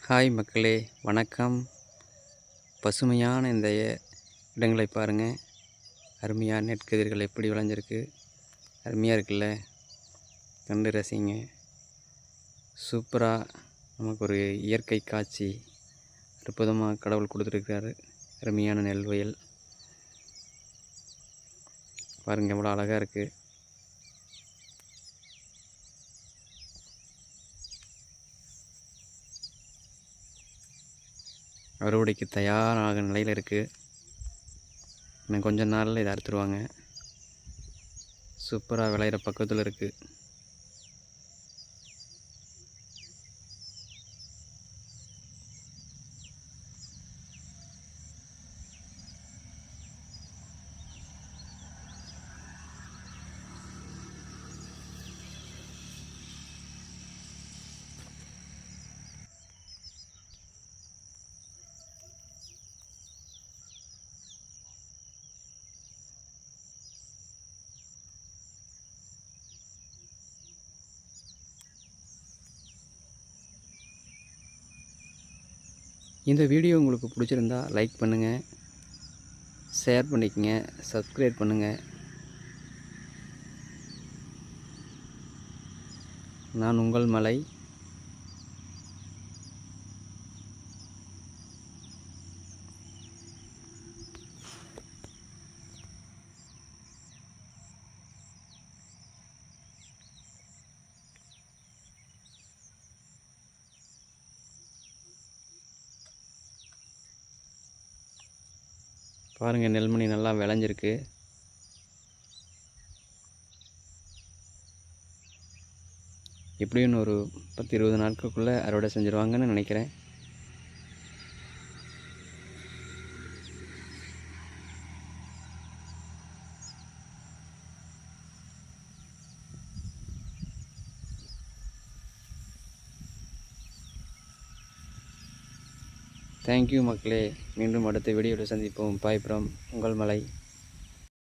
Hi மக்களே, வணக்கம். பசுமையான இந்த இடங்களை பாருங்கள். அருமையாக நெற்கதிர்கள் எப்படி விளைஞ்சிருக்கு, அருமையாக இருக்குல்ல, கண்டு ரசிங்க. சூப்பராக நமக்கு ஒரு இயற்கை காட்சி அற்புதமாக கடவுள் கொடுத்துருக்காரு. அருமையான நெல் வயல் பாருங்கள், எவ்வளோ அழகாக இருக்குது. அறுவடைக்கு தயாராக நிலையில் இருக்குது. இன்னும் கொஞ்ச நாளில் இதை அறுத்துருவாங்க. சூப்பராக விளையிற பக்கத்தில் இருக்குது. இந்த வீடியோ உங்களுக்கு பிடிச்சிருந்தா லைக் பண்ணுங்கள், ஷேர் பண்ணிக்கங்க, சப்ஸ்கிரைப் பண்ணுங்கள். நான் உங்கள் மலை. பாருங்கள், நெல்மணி நல்லா விளைஞ்சிருக்கு. எப்படியும் ஒரு 10-20 நாட்களுக்குள்ளே அறுவடை செஞ்சுருவாங்கன்னு நினைக்கிறேன். தேங்க்யூ மக்களே. மீண்டும் அடுத்த வீடியோவில் சந்திப்போம். பாய் ஃப்ரம் உங்கள் மலை.